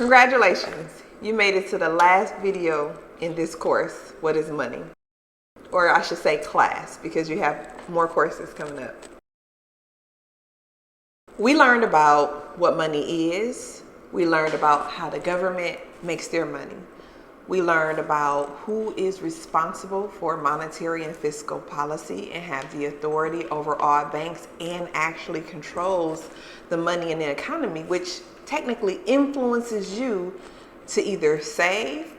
Congratulations, you made it to the last video in this course, What is Money? Or I should say class, because you have more courses coming up. We learned about what money is. We learned about how the government makes their money. We learned about who is responsible for monetary and fiscal policy and have the authority over all banks and actually controls the money in the economy, which technically influences you to either save,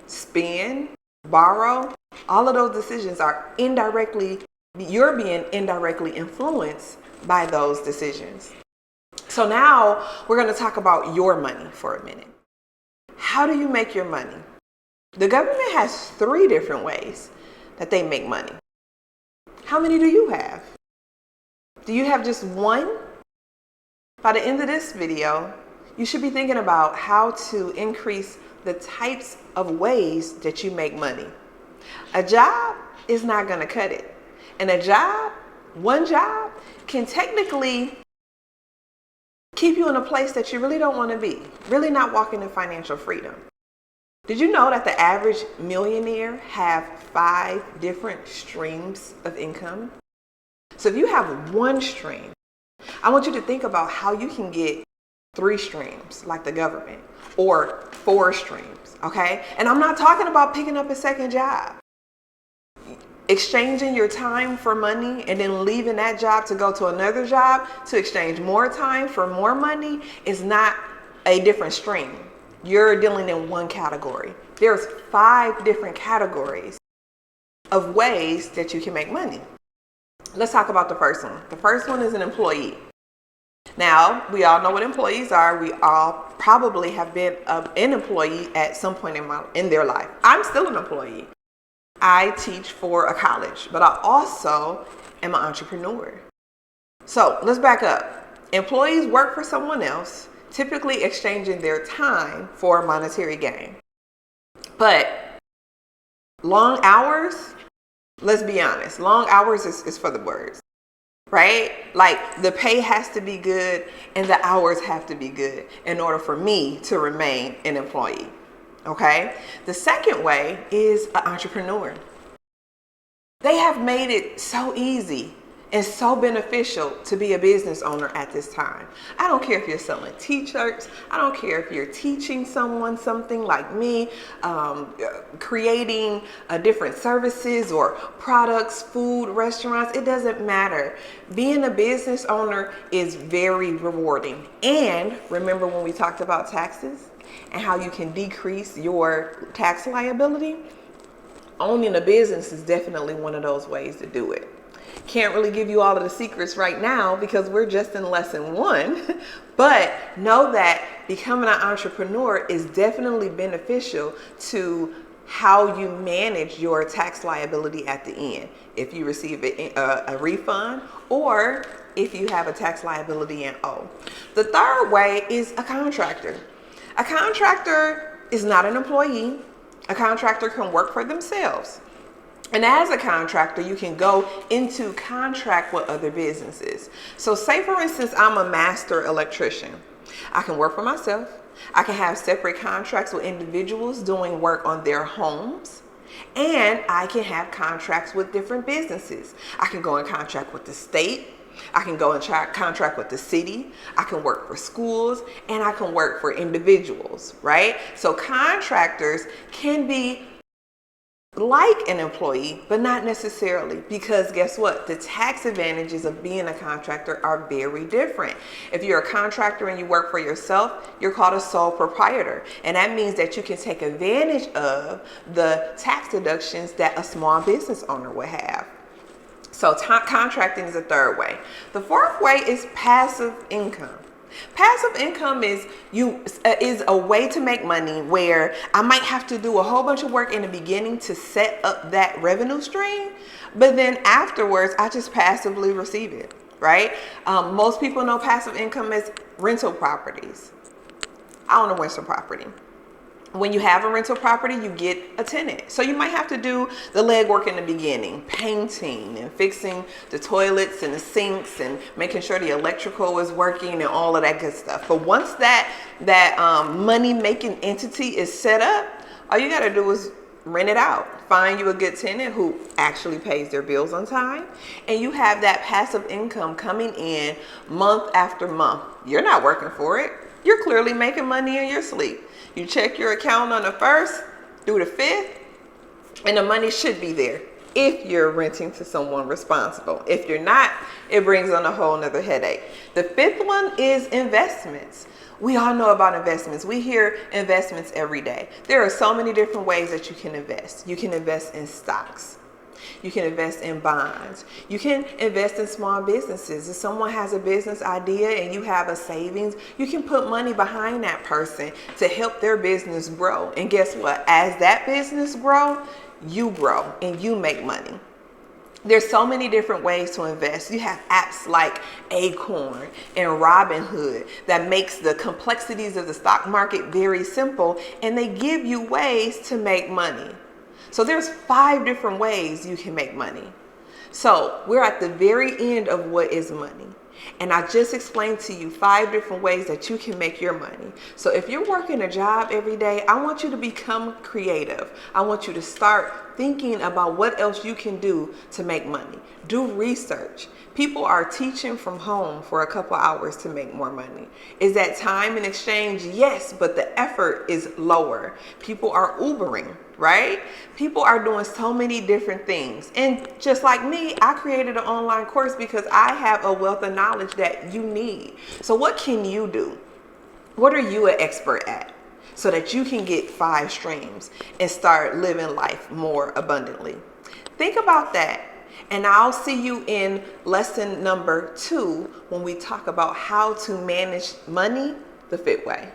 spend, borrow. All of those decisions are you're being indirectly influenced by those decisions. So now we're going to talk about your money for a minute. How do you make your money? The government has 3 different ways that they make money. How many do you have? Do you have just one? By the end of this video, you should be thinking about how to increase the types of ways that you make money. A job is not going to cut it. And one job can technically keep you in a place that you really don't want to be, really not walking in financial freedom. Did you know that the average millionaire have 5 different streams of income? So if you have one stream, I want you to think about how you can get 3 streams like the government, or 4 streams, okay? And I'm not talking about picking up a second job. Exchanging your time for money and then leaving that job to go to another job to exchange more time for more money is not a different stream. You're dealing in one category. There's 5 different categories of ways that you can make money. Let's talk about the first one. The first one is an employee. Now, we all know what employees are. We all probably have been an employee at some point in their life. I'm still an employee. I teach for a college, but I also am an entrepreneur. So let's back up. Employees work for someone else, typically exchanging their time for monetary gain. But long hours, let's be honest, long hours is for the birds, right? Like the pay has to be good and the hours have to be good in order for me to remain an employee. Okay. The second way is an entrepreneur. They have made it so easy and so beneficial to be a business owner at this time. I don't care if you're selling t-shirts. I don't care if you're teaching someone something like me, creating different services or products, food, restaurants. It doesn't matter. Being a business owner is very rewarding. And remember when we talked about taxes and how you can decrease your tax liability? Owning a business is definitely one of those ways to do it. Can't really give you all of the secrets right now because we're just in lesson 1, but know that becoming an entrepreneur is definitely beneficial to how you manage your tax liability at the end. If you receive a refund or if you have a tax liability in owe. The third way is a contractor. A contractor is not an employee. A contractor can work for themselves. And as a contractor, you can go into contract with other businesses. So say, for instance, I'm a master electrician. I can work for myself. I can have separate contracts with individuals doing work on their homes. And I can have contracts with different businesses. I can go in contract with the state. I can go in contract with the city. I can work for schools and I can work for individuals, right? So contractors can be like an employee, but not necessarily, because guess what? The tax advantages of being a contractor are very different. If you're a contractor and you work for yourself, you're called a sole proprietor. And that means that you can take advantage of the tax deductions that a small business owner would have. So contracting is the third way. The fourth way is passive income. Passive income is a way to make money where I might have to do a whole bunch of work in the beginning to set up that revenue stream, but then afterwards I just passively receive it, right? Most people know passive income as rental properties. I own a rental property. When you have a rental property, you get a tenant. So you might have to do the legwork in the beginning, painting and fixing the toilets and the sinks and making sure the electrical is working and all of that good stuff. But once that money-making entity is set up, all you got to do is rent it out. Find you a good tenant who actually pays their bills on time, and you have that passive income coming in month after month. You're not working for it. You're clearly making money in your sleep. You check your account on the 1st through the 5th, and the money should be there if you're renting to someone responsible. If you're not, it brings on a whole nother headache. The 5th one is investments. We all know about investments. We hear investments every day. There are so many different ways that you can invest. You can invest in stocks. You can invest in bonds. You can invest in small businesses. If someone has a business idea and you have a savings, you can put money behind that person to help their business grow. And guess what? As that business grows, you grow and you make money. There's so many different ways to invest. You have apps like Acorn and Robinhood that makes the complexities of the stock market very simple, and they give you ways to make money. So there's 5 different ways you can make money. So we're at the very end of what is money. And I just explained to you 5 different ways that you can make your money. So if you're working a job every day, I want you to become creative. I want you to start thinking about what else you can do to make money. Do research. People are teaching from home for a couple hours to make more money. Is that time in exchange? Yes, but the effort is lower. People are Ubering, right? People are doing so many different things. And just like me, I created an online course because I have a wealth of knowledge that you need. So what can you do? What are you an expert at? So that you can get 5 streams and start living life more abundantly. Think about that. And I'll see you in lesson number 2 when we talk about how to manage money the fit way.